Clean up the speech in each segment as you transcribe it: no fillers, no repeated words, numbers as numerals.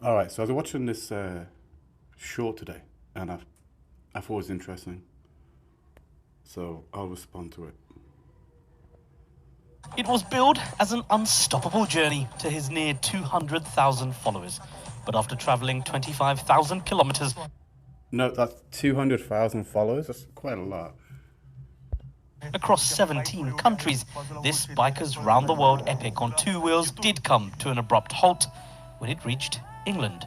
All right, so I was watching this short today, and I thought it was interesting, so I'll respond to it. It was billed as an unstoppable journey to his near 200,000 followers. But after travelling 25,000 kilometres No, that's 200,000 followers. That's quite a lot. across 17 countries, this biker's round-the-world epic on two wheels did come to an abrupt halt when it reached England.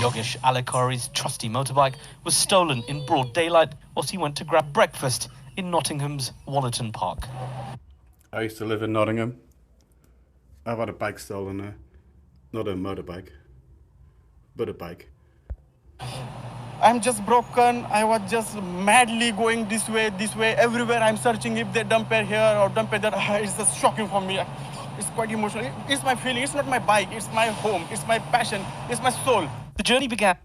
Yogesh Alekari's trusty motorbike was stolen in broad daylight whilst he went to grab breakfast in Nottingham's Wallerton Park. I used to live in Nottingham. I've had a bike stolen there. Not a motorbike, but a bike. I'm just broken. I was just madly going this way, everywhere. I'm searching if they dump it here or dump it there. It's just shocking for me. It's quite emotional. It's my feeling. It's not my bike. It's my home. It's my passion. It's my soul. The journey began.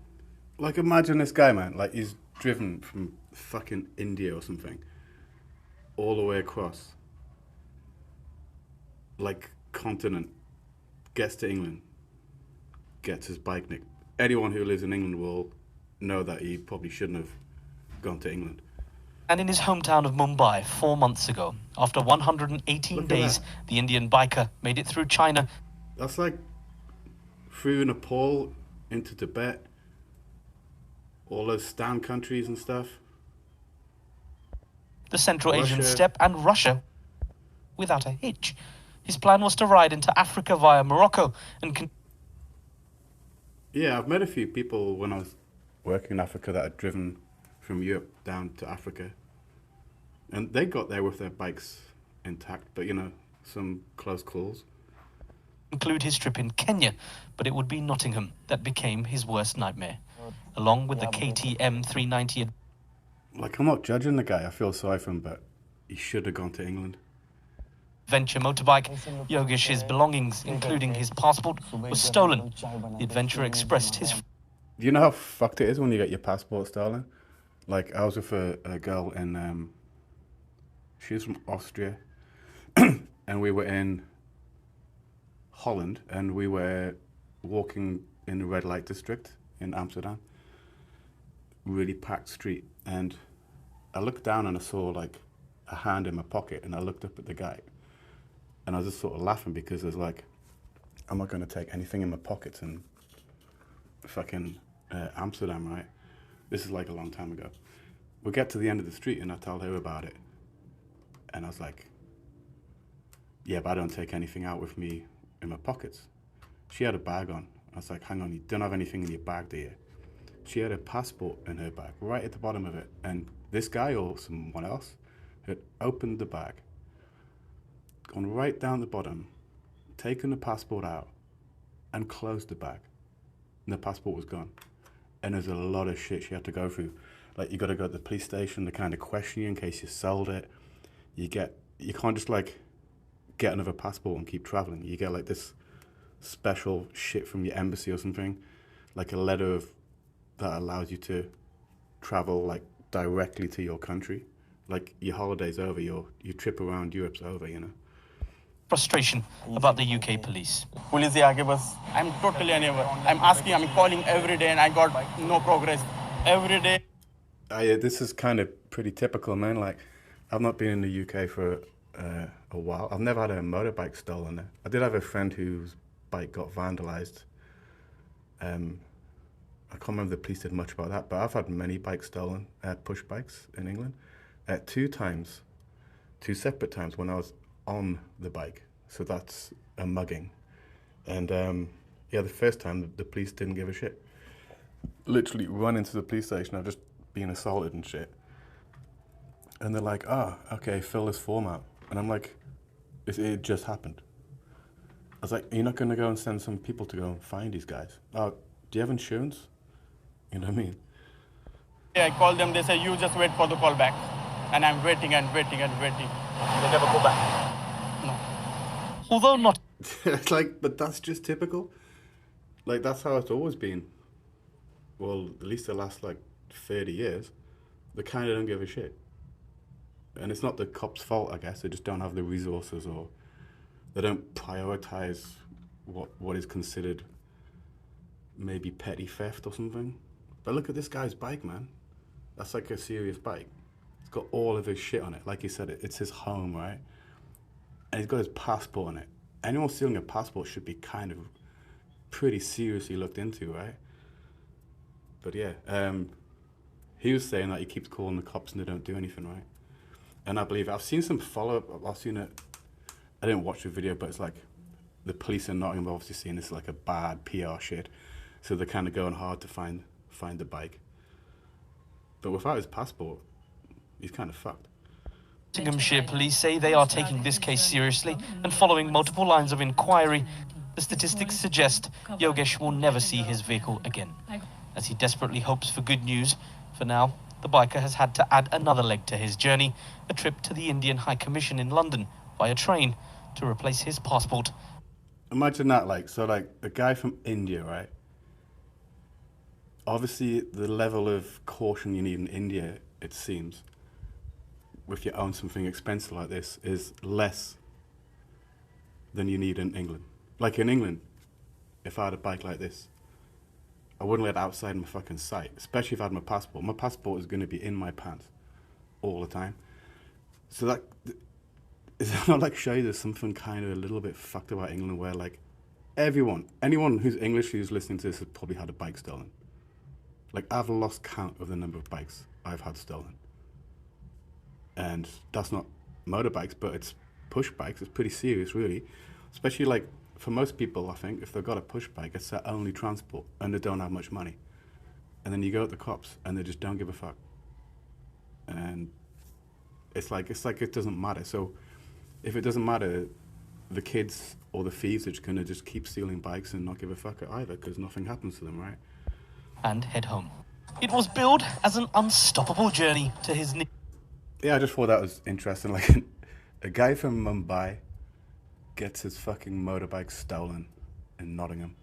Like, imagine this guy, man. Like, he's driven from fucking India or something all the way across, like, continent, gets to England, gets his bike nicked. Anyone who lives in England will know that he probably shouldn't have gone to England. And in his hometown of Mumbai 4 months ago, after 118 Look at days, that. the Indian biker made it through China. That's like through Nepal into Tibet, all those Stan countries and stuff. The Central Asian Russia. steppe and Russia without a hitch. His plan was to ride into Africa via Morocco and Yeah, I've met a few people when I was working in Africa that had driven from Europe down to Africa. And they got there with their bikes intact, but some close calls. conclude his trip in Kenya, but it would be Nottingham that became his worst nightmare. Along with the KTM 390 Like, I'm not judging the guy, I feel sorry for him, but he should have gone to England. adventure motorbike, Yogesh's belongings, including his passport, was stolen. The adventurer expressed his Do you know how fucked it is when you get your passport stolen? Like, I was with a girl in, she was from Austria, and we were in Holland, and we were walking in the red light district in Amsterdam, really packed street, and I looked down and I saw like a hand in my pocket, and I looked up at the guy, and I was just sort of laughing because I was like, I'm not going to take anything in my pockets in fucking Amsterdam, right? This is like a long time ago. We get to the end of the street and I told her about it, and I was like, yeah, but I don't take anything out with me in my pockets. She had a bag on. I was like, hang on, you don't have anything in your bag, do you? She had a passport in her bag, right at the bottom of it. And this guy or someone else had opened the bag, gone right down the bottom, taken the passport out, and closed the bag. And the passport was gone. And there's a lot of shit she had to go through. Like, you got to go to the police station to kind of question you in case you sold it. You can't just like get another passport and keep traveling. You get like this special shit from your embassy or something, like a letter that allows you to travel like directly to your country. Like, your holiday's over, your trip around Europe's over, frustration about the UK police. Police से आगे बस. I'm totally unaware. I'm asking, I'm calling every day, and I got no progress. Every day. This is kind of pretty typical, man. Like, I've not been in the UK for a while. I've never had a motorbike stolen there. I did have a friend whose bike got vandalised. I can't remember if the police did much about that, but I've had many bikes stolen, push bikes in England. Two separate times when I was on the bike. So that's a mugging. And yeah, the first time the police didn't give a shit. Literally run into the police station, I've just been assaulted and shit. And they're like, okay, fill this form out. And I'm like, it just happened. I was like, you're not going to go and send some people to go and find these guys? Oh, do you have insurance? You know what I mean? I call them, they say, you just wait for the call back. And I'm waiting and waiting and waiting. They never go back. No. Although not It's like, but that's just typical. Like, that's how it's always been. Well, at least the last, 30 years. They kind of don't give a shit. And it's not the cops' fault, I guess. They just don't have the resources, or they don't prioritize what is considered maybe petty theft or something. But look at this guy's bike, man. That's like a serious bike. It's got all of his shit on it. Like he said, it's his home, right? And he's got his passport on it. Anyone stealing a passport should be kind of pretty seriously looked into, right? But yeah, he was saying that he keeps calling the cops and they don't do anything, right? And I believe I've seen some follow-up. I've seen it. I didn't watch the video, but it's like the police in Nottingham are obviously seeing this like a bad PR shit, so they're kind of going hard to find the bike. But without his passport, he's kind of fucked. Nottinghamshire police say they are taking this case seriously and following multiple lines of inquiry. The statistics suggest Yogesh will never see his vehicle again, as he desperately hopes for good news. For now, the biker has had to add another leg to his journey, a trip to the Indian High Commission in London via train to replace his passport. Imagine that, like a guy from India, right? Obviously, the level of caution you need in India, it seems, if you own something expensive like this, is less than you need in England. Like in England, if I had a bike like this, I wouldn't let it outside my fucking sight, especially if I had my passport. My passport is going to be in my pants all the time. So that, is that not like show you there's something kind of a little bit fucked about England where like anyone who's English who's listening to this has probably had a bike stolen. Like I've lost count of the number of bikes I've had stolen. And that's not motorbikes, but it's push bikes. It's pretty serious, really. Especially like for most people, I think, if they've got a push bike, it's their only transport and they don't have much money. And then you go at the cops and they just don't give a fuck. And it's like it doesn't matter. So if it doesn't matter, the kids or the thieves are just going to just keep stealing bikes and not give a fuck either because nothing happens to them, right? And head home. It was billed as an unstoppable journey to his... Yeah, I just thought that was interesting. Like a guy from Mumbai gets his fucking motorbike stolen in Nottingham.